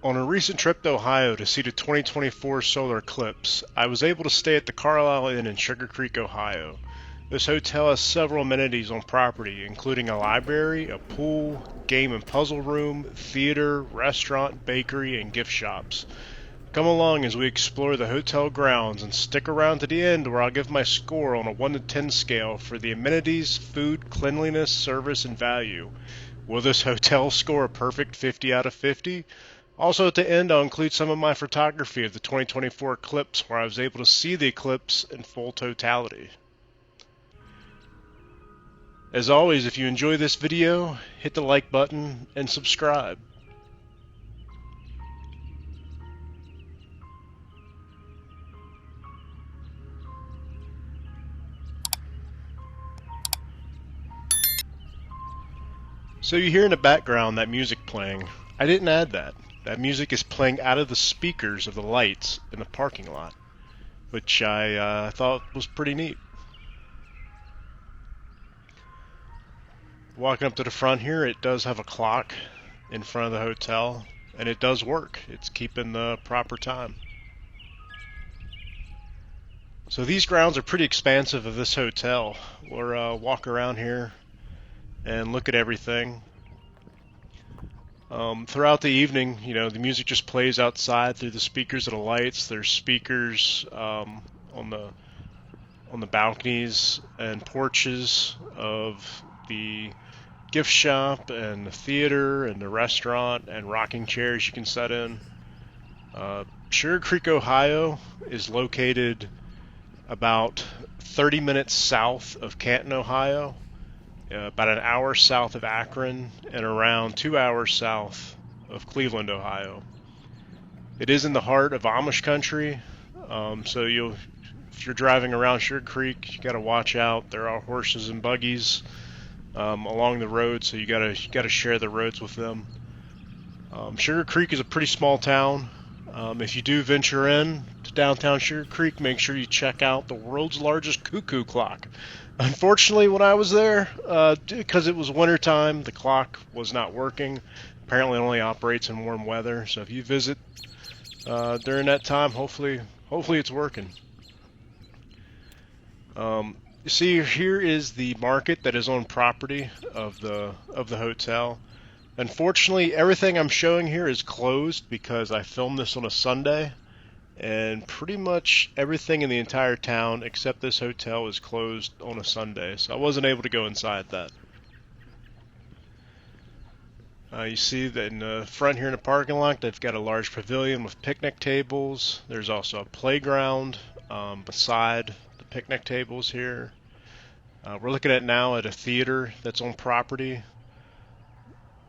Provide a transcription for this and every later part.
On a recent trip to Ohio to see the 2024 solar eclipse, I was able to stay at the Carlisle Inn in Sugarcreek, Ohio. This hotel has several amenities on property, including a library, a pool, game and puzzle room, theater, restaurant, bakery, and gift shops. Come along as we explore the hotel grounds and stick around to the end where I'll give my score on a 1 to 10 scale for the amenities, food, cleanliness, service, and value. Will this hotel score a perfect 50 out of 50? Also, at the end, I'll include some of my photography of the 2024 eclipse where I was able to see the eclipse in full totality. As always, if you enjoy this video, hit the like button and subscribe. So you hear in the background that music playing. I didn't add that. That music is playing out of the speakers of the lights in the parking lot, which I thought was pretty neat. Walking up to the front here, it does have a clock in front of the hotel, and it does work. It's keeping the proper time. So these grounds are pretty expansive of this hotel. We'll walk around here and look at everything. Throughout the evening, the music just plays outside through the speakers of the lights. There's speakers on the balconies and porches of the gift shop and the theater and the restaurant and rocking chairs you can sit in. Sugarcreek, Ohio is located about 30 minutes south of Canton, Ohio, about an hour south of Akron, and around 2 hours south of Cleveland, Ohio. It is in the heart of Amish country, so if you're driving around Sugarcreek, you got to watch out. There are horses and buggies along the road, so you gotta share the roads with them. Sugarcreek is a pretty small town. If you do venture in to downtown Sugarcreek, make sure you check out the world's largest cuckoo clock. Unfortunately, when I was there, because it was wintertime, the clock was not working. Apparently, it only operates in warm weather. So if you visit during that time, hopefully it's working. You see, here is the market that is on property of the hotel. Unfortunately, everything I'm showing here is closed because I filmed this on a Sunday, and pretty much everything in the entire town except this hotel is closed on a Sunday, so I wasn't able to go inside that. You see that in the front here in the parking lot, they've got a large pavilion with picnic tables. There's also a playground beside the picnic tables here. We're looking at now at a theater that's on property.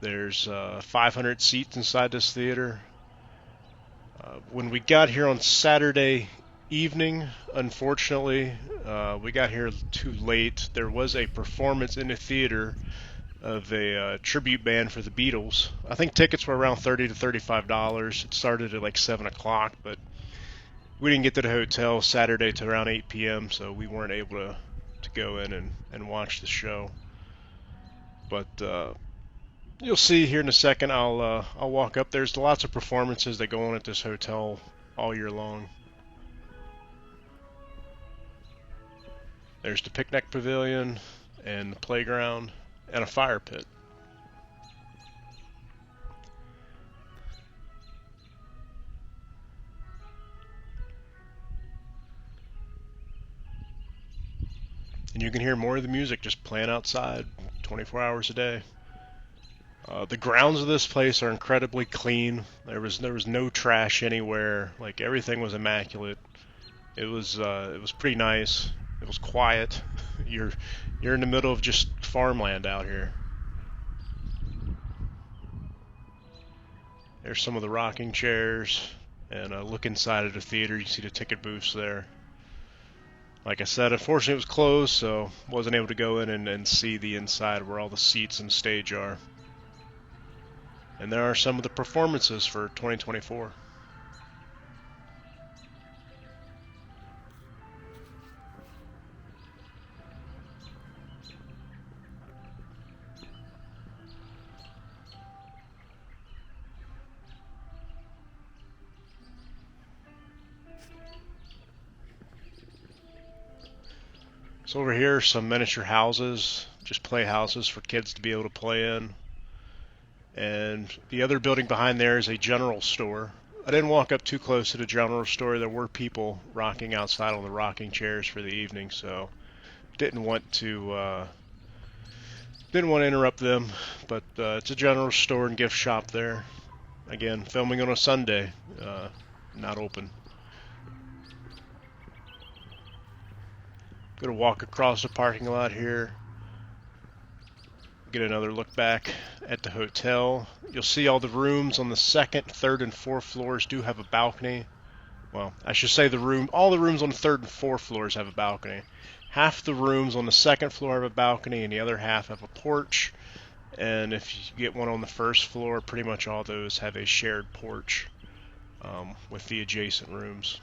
There's 500 seats inside this theater. When we got here on Saturday evening, unfortunately, we got here too late. There was a performance in the theater of a tribute band for the Beatles. I think tickets were around $30 to $35. It started at like 7 o'clock, but we didn't get to the hotel Saturday till around 8 p.m., so we weren't able to go in and watch the show. But you'll see here in a second. I'll walk up. There's lots of performances that go on at this hotel all year long. There's the picnic pavilion and the playground and a fire pit. And you can hear more of the music just playing outside 24 hours a day. The grounds of this place are incredibly clean. There was no trash anywhere. Like everything was immaculate. It was pretty nice. It was quiet. You're in the middle of just farmland out here. There's some of the rocking chairs, and look inside of the theater. You see the ticket booths there. Like I said, unfortunately it was closed, so wasn't able to go in and see the inside where all the seats and stage are. And there are some of the performances for 2024. So over here are some miniature houses, just playhouses for kids to be able to play in. And the other building behind there is a general store. I didn't walk up too close to the general store. There were people rocking outside on the rocking chairs for the evening, so didn't want to interrupt them. But it's a general store and gift shop there. Again, filming on a Sunday, not open. Gonna walk across the parking lot here. Get another look back at the hotel. You'll see all the rooms on the second, third, and fourth floors do have a balcony. Well, I should say all the rooms on the third and fourth floors have a balcony. Half the rooms on the second floor have a balcony, and the other half have a porch. And if you get one on the first floor, pretty much all those have a shared porch with the adjacent rooms.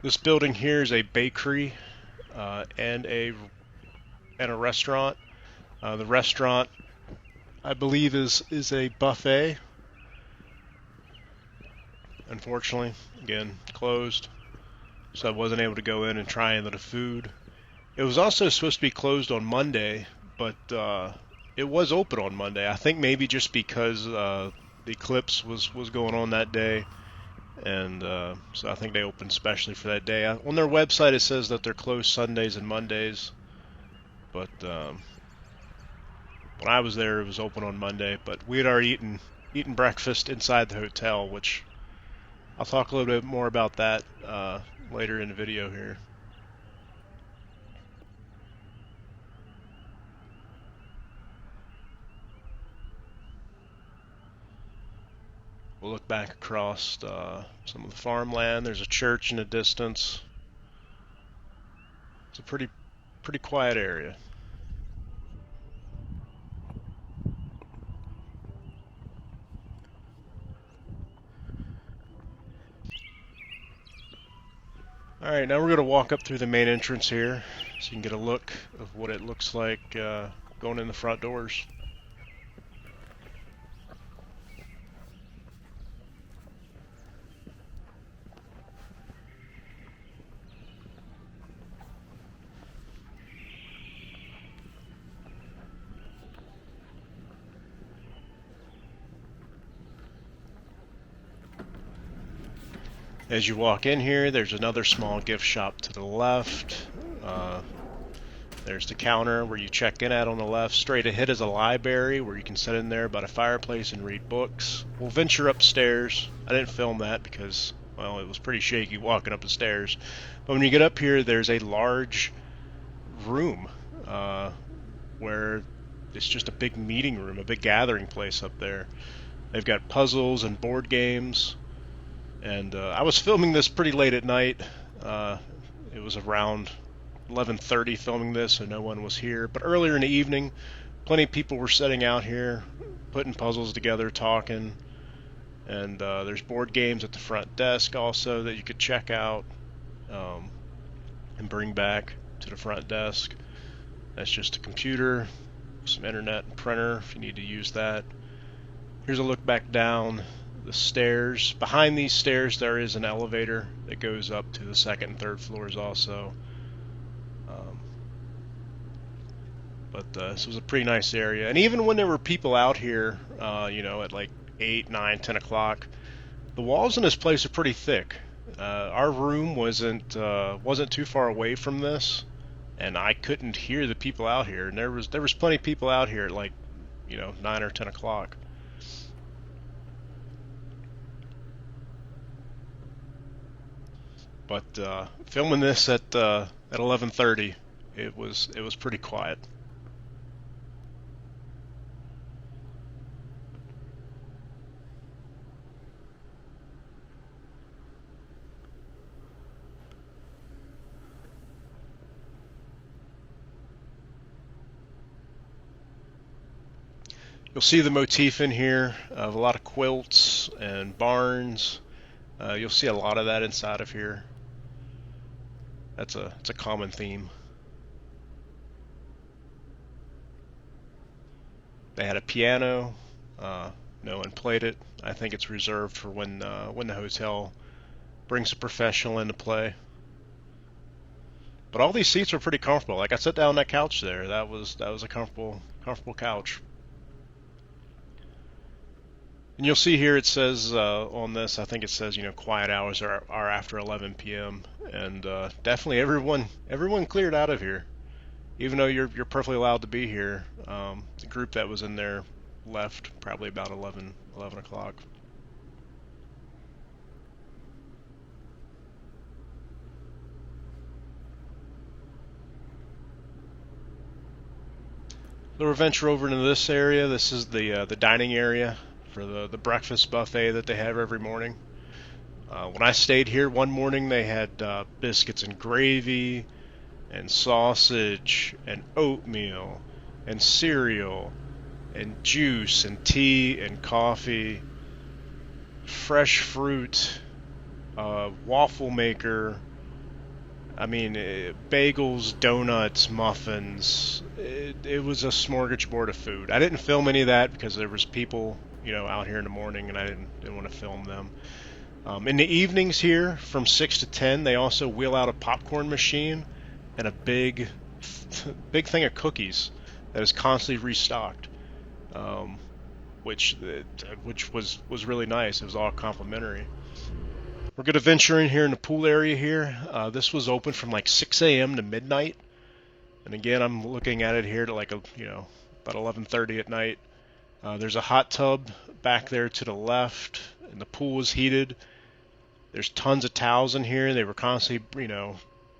This building here is a bakery and a restaurant. The restaurant, I believe, is a buffet. Unfortunately, again, closed, so I wasn't able to go in and try any of the food. It was also supposed to be closed on Monday, but it was open on Monday. I think maybe just because the Eclipse was going on that day, and so I think they opened specially for that day. On their website it says that they're closed Sundays and Mondays, but when I was there it was open on Monday. But we had already eaten breakfast inside the hotel, which I'll talk a little bit more about that later in the video here. We'll look back across some of the farmland. There's a church in the distance. It's a pretty quiet area. Alright, now we're going to walk up through the main entrance here so you can get a look of what it looks like going in the front doors. As you walk in here, there's another small gift shop to the left. There's the counter where you check in at on the left. Straight ahead is a library where you can sit in there by the fireplace and read books. We'll venture upstairs. I didn't film that because, well, it was pretty shaky walking up the stairs. But when you get up here, there's a large room where it's just a big meeting room, a big gathering place up there. They've got puzzles and board games. And I was filming this pretty late at night. It was around 11:30 filming this, so no one was here. But earlier in the evening, plenty of people were sitting out here, putting puzzles together, talking. And there's board games at the front desk also that you could check out and bring back to the front desk. That's just a computer, some internet and printer if you need to use that. Here's a look back down the stairs. Behind these stairs there is an elevator that goes up to the second and third floors also. But this was a pretty nice area. And even when there were people out here, at like 8, 9, 10 o'clock, the walls in this place are pretty thick. Our room wasn't too far away from this, and I couldn't hear the people out here. And there was plenty of people out here at like 9 or 10 o'clock. But filming this at 11:30, it was pretty quiet. You'll see the motif in here of a lot of quilts and barns. You'll see a lot of that inside of here. It's a common theme. They had a piano. No one played it. I think it's reserved for when the hotel brings a professional in to play. But all these seats were pretty comfortable. Like I sat down on that couch there. That was a comfortable couch. And you'll see here it says on this, I think it says, quiet hours are after 11 p.m. And definitely everyone cleared out of here, even though you're perfectly allowed to be here. The group that was in there left probably about 11 o'clock. So we'll venture over into this area. This is the dining area for the breakfast buffet that they have every morning. When I stayed here one morning, they had biscuits and gravy, and sausage, and oatmeal, and cereal, and juice, and tea, and coffee, fresh fruit, waffle maker. I mean, bagels, donuts, muffins. It was a smorgasbord of food. I didn't film any of that because there was people, out here in the morning, and I didn't want to film them. In the evenings here, from 6 to 10, they also wheel out a popcorn machine and a big thing of cookies that is constantly restocked, which was really nice. It was all complimentary. We're going to venture in here in the pool area here. This was open from like 6 a.m. to midnight. And again, I'm looking at it here to like about 11:30 at night. There's a hot tub back there to the left, and the pool is heated. There's tons of towels in here. They were constantly,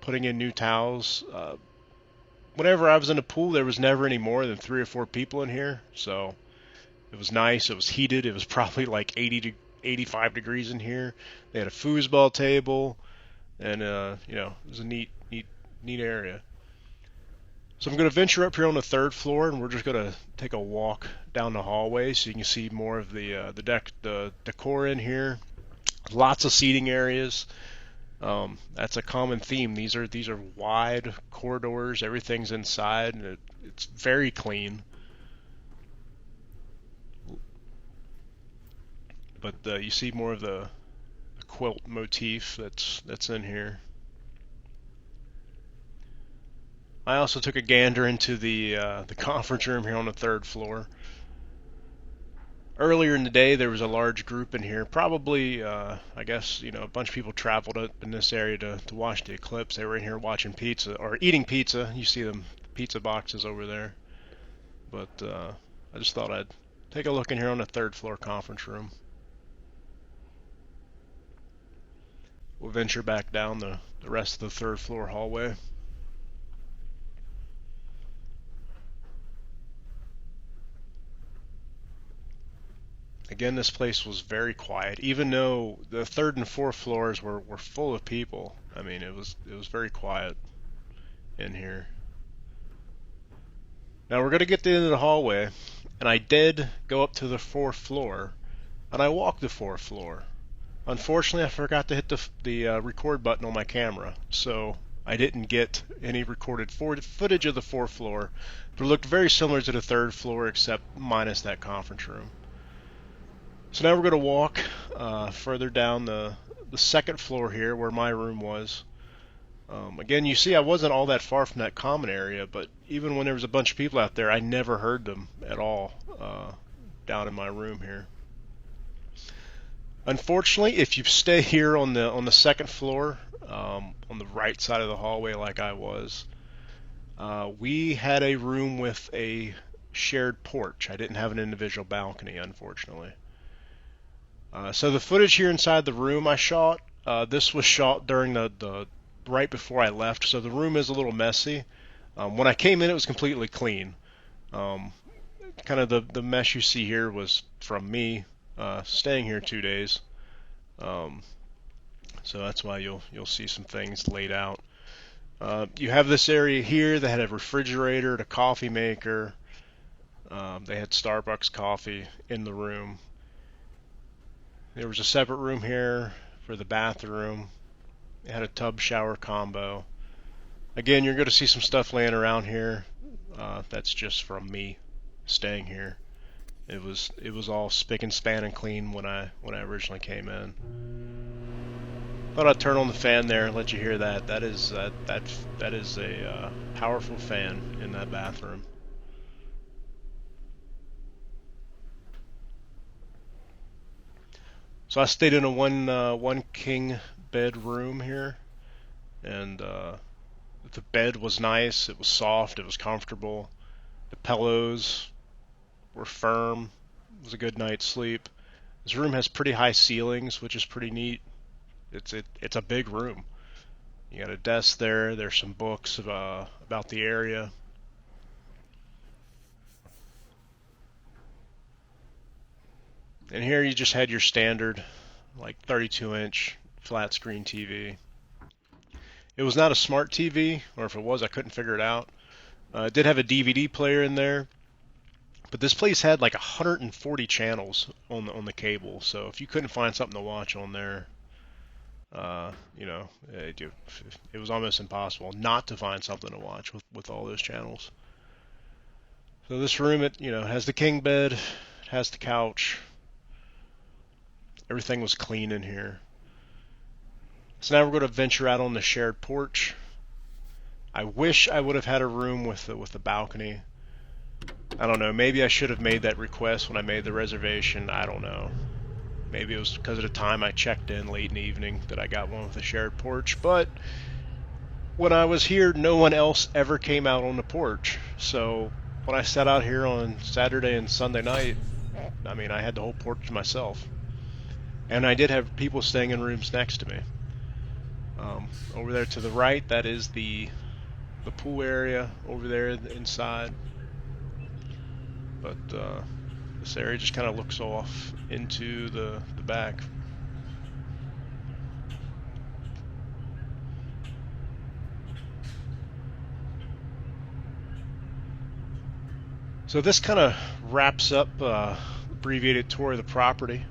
putting in new towels. Whenever I was in the pool, there was never any more than 3 or 4 people in here. So it was nice. It was heated. It was probably like 80 to 85 degrees in here. They had a foosball table, and it was a neat area. So I'm going to venture up here on the 3rd floor, and we're just going to take a walk down the hallway so you can see more of the decor in here. Lots of seating areas. That's a common theme. These are wide corridors. Everything's inside, and it's very clean. But you see more of the quilt motif that's in here. I also took a gander into the conference room here on the 3rd floor. Earlier in the day, there was a large group in here. Probably, I guess, a bunch of people traveled up in this area to watch the eclipse. They were in here watching pizza or eating pizza. You see them pizza boxes over there. But I just thought I'd take a look in here on the 3rd floor conference room. We'll venture back down the rest of the 3rd floor hallway. Again, this place was very quiet, even though the 3rd and 4th floors were full of people. I mean, it was very quiet in here. Now we're going to get to the end of the hallway, and I did go up to the 4th floor, and I walked the 4th floor. Unfortunately, I forgot to hit the record button on my camera, so I didn't get any recorded footage of the 4th floor, but it looked very similar to the 3rd floor, except minus that conference room. So now we're going to walk further down the 2nd floor here, where my room was. Again, you see I wasn't all that far from that common area, but even when there was a bunch of people out there, I never heard them at all down in my room here. Unfortunately, if you stay here on the 2nd floor, on the right side of the hallway like I was, we had a room with a shared porch. I didn't have an individual balcony, unfortunately. So the footage here inside the room I shot, this was shot during the right before I left, so the room is a little messy. When I came in, it was completely clean. Kind of the mess you see here was from me staying here 2 days. So that's why you'll see some things laid out. You have this area here that had a refrigerator, a coffee maker. They had Starbucks coffee in the room. There was a separate room here for the bathroom. It had a tub shower combo. Again, you're going to see some stuff laying around here. That's just from me staying here. It was all spick and span and clean when I originally came in. Thought I'd turn on the fan there and let you hear that. That is a powerful fan in that bathroom. So I stayed in a one king bedroom here, and the bed was nice. It was soft. It was comfortable. The pillows were firm. It was a good night's sleep. This room has pretty high ceilings, which is pretty neat. It's a big room. You got a desk there. There's some books about the area. And here you just had your standard, like 32-inch flat screen TV. It was not a smart TV, or if it was, I couldn't figure it out. It did have a DVD player in there, but this place had like 140 channels on the cable. So if you couldn't find something to watch on there, it was almost impossible not to find something to watch with all those channels. So this room, it has the king bed, it has the couch. Everything was clean in here. So now we're going to venture out on the shared porch. I wish I would have had a room with a balcony. I don't know. Maybe I should have made that request when I made the reservation. I don't know. Maybe it was because of the time I checked in late in the evening that I got one with a shared porch. But when I was here, no one else ever came out on the porch. So when I sat out here on Saturday and Sunday night, I mean, I had the whole porch to myself. And I did have people staying in rooms next to me. Over there to the right, that is the pool area over there inside. But this area just kind of looks off into the back. So this kind of wraps up abbreviated tour of the property.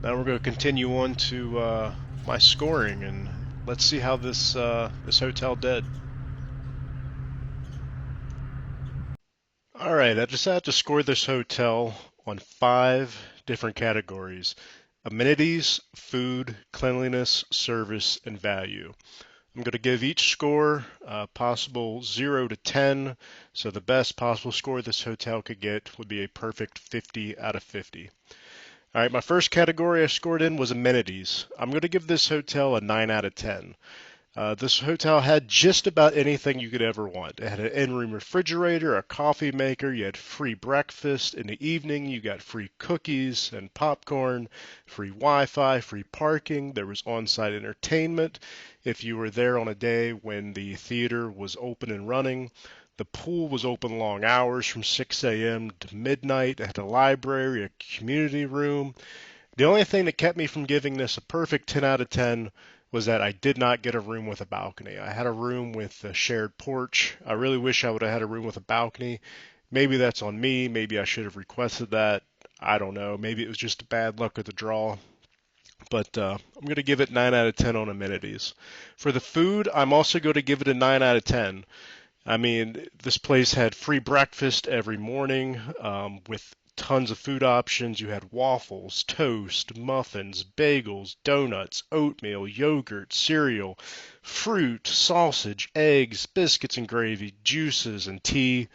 Now we're going to continue on to my scoring, and let's see how this hotel did. All right, I decided to score this hotel on 5 different categories: amenities, food, cleanliness, service, and value. I'm going to give each score possible 0 to 10, so the best possible score this hotel could get would be a perfect 50 out of 50. All right, my first category I scored in was amenities. I'm going to give this hotel a 9 out of 10. This hotel had just about anything you could ever want. It had an in-room refrigerator, a coffee maker, you had free breakfast. In the evening, you got free cookies and popcorn, free Wi-Fi, free parking. There was on-site entertainment if you were there on a day when the theater was open and running. The pool was open long hours from 6 a.m. to midnight. It had a library, a community room. The only thing that kept me from giving this a perfect 10 out of 10 was that I did not get a room with a balcony. I had a room with a shared porch. I really wish I would have had a room with a balcony. Maybe that's on me. Maybe I should have requested that. I don't know. Maybe it was just bad luck of the draw. But I'm going to give it 9 out of 10 on amenities. For the food, I'm also going to give it a 9 out of 10. I mean, this place had free breakfast every morning with tons of food options. You had waffles, toast, muffins, bagels, donuts, oatmeal, yogurt, cereal, fruit, sausage, eggs, biscuits and gravy, juices and tea.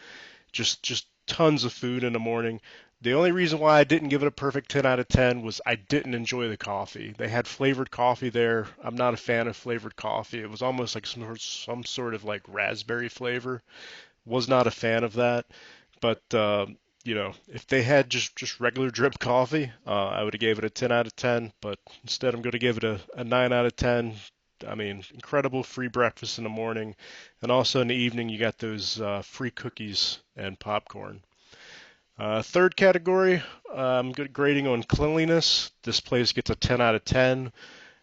Just tons of food in the morning. The only reason why I didn't give it a perfect 10 out of 10 was I didn't enjoy the coffee. They had flavored coffee there. I'm not a fan of flavored coffee. It was almost like some sort of like raspberry flavor. Was not a fan of that. But if they had just regular drip coffee, I would have gave it a 10 out of 10. But instead, I'm going to give it a 9 out of 10. I mean, incredible free breakfast in the morning, and also in the evening you got those free cookies and popcorn. Third category, I'm grading on cleanliness. This place gets a 10 out of 10.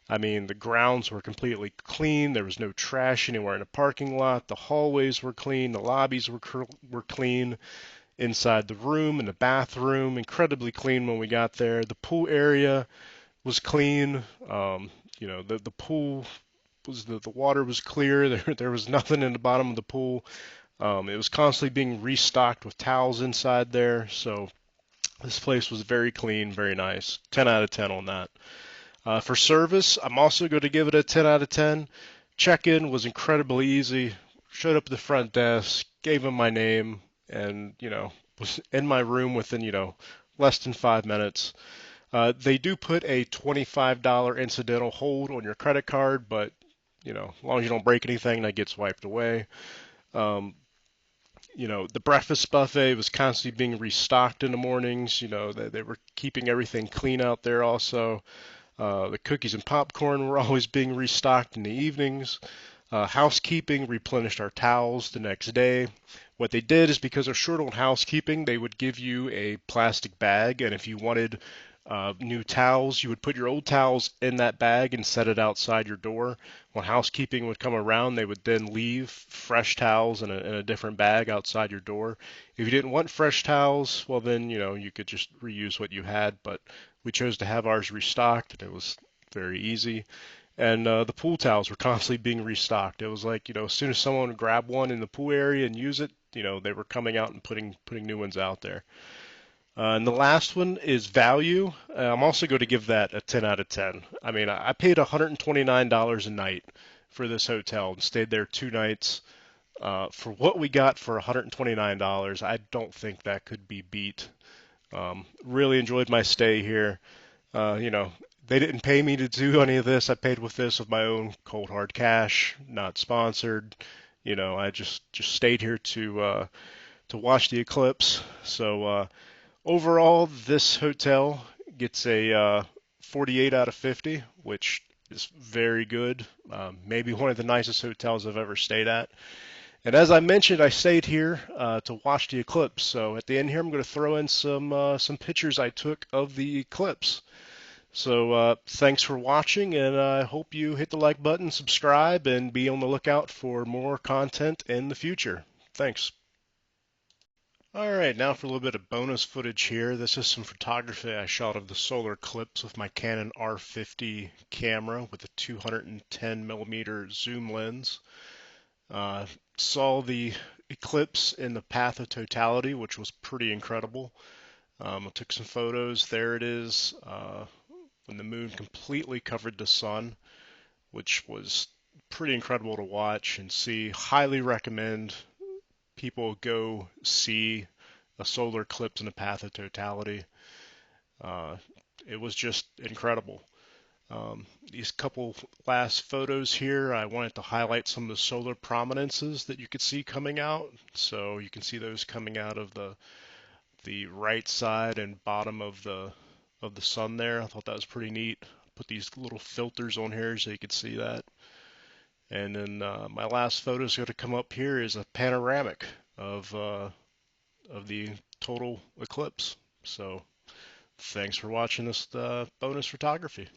I mean, the grounds were completely clean. There was no trash anywhere in the parking lot. The hallways were clean. The lobbies were clean. Inside the room and the bathroom, incredibly clean when we got there. The pool area was clean. The pool was the water was clear. There was nothing in the bottom of the pool. It was constantly being restocked with towels inside there. So this place was very clean, very nice. 10 out of 10 on that. For service, I'm also going to give it a 10 out of 10. Check-in was incredibly easy. Showed up at the front desk, gave him my name, and, was in my room within, less than 5 minutes. They do put a $25 incidental hold on your credit card, but, as long as you don't break anything, that gets wiped away. Um, the breakfast buffet was constantly being restocked in the mornings. They were keeping everything clean out there also. The cookies and popcorn were always being restocked in the evenings. Housekeeping replenished our towels the next day. What they did is because they're short on housekeeping, they would give you a plastic bag, and if you wanted new towels, you would put your old towels in that bag and set it outside your door. When housekeeping would come around, they would then leave fresh towels in a different bag outside your door. If you didn't want fresh towels, well then, you could just reuse what you had, but we chose to have ours restocked, and it was very easy. And the pool towels were constantly being restocked. It was like, as soon as someone would grab one in the pool area and use it, they were coming out and putting new ones out there. And the last one is value. I'm also going to give that a 10 out of 10. I mean, I paid $129 a night for this hotel and stayed there 2 nights. For what we got for $129, I don't think that could be beat. Really enjoyed my stay here. Uh, you know, they didn't pay me to do any of this. I paid with this with my own cold hard cash, not sponsored. I just stayed here to watch the eclipse. So overall, this hotel gets a 48 out of 50, which is very good. Maybe one of the nicest hotels I've ever stayed at. And as I mentioned, I stayed here to watch the eclipse. So at the end here, I'm going to throw in some pictures I took of the eclipse. So thanks for watching, and I hope you hit the like button, subscribe, and be on the lookout for more content in the future. Thanks. All right, now for a little bit of bonus footage here. This is some photography I shot of the solar eclipse with my Canon R50 camera with a 210 millimeter zoom lens. Uh, Saw the eclipse in the path of totality, which was pretty incredible. I took some photos. There it is, when the moon completely covered the sun, which was pretty incredible to watch and see. Highly recommend people go see a solar eclipse in the path of totality. Uh, it was just incredible. These couple last photos here, I wanted to highlight some of the solar prominences that you could see coming out. So you can see those coming out of the right side and bottom of the sun there. I thought that was pretty neat. Put these little filters on here so you could see that. And then my last photo is going to come up here is a panoramic of the total eclipse. So thanks for watching this bonus photography.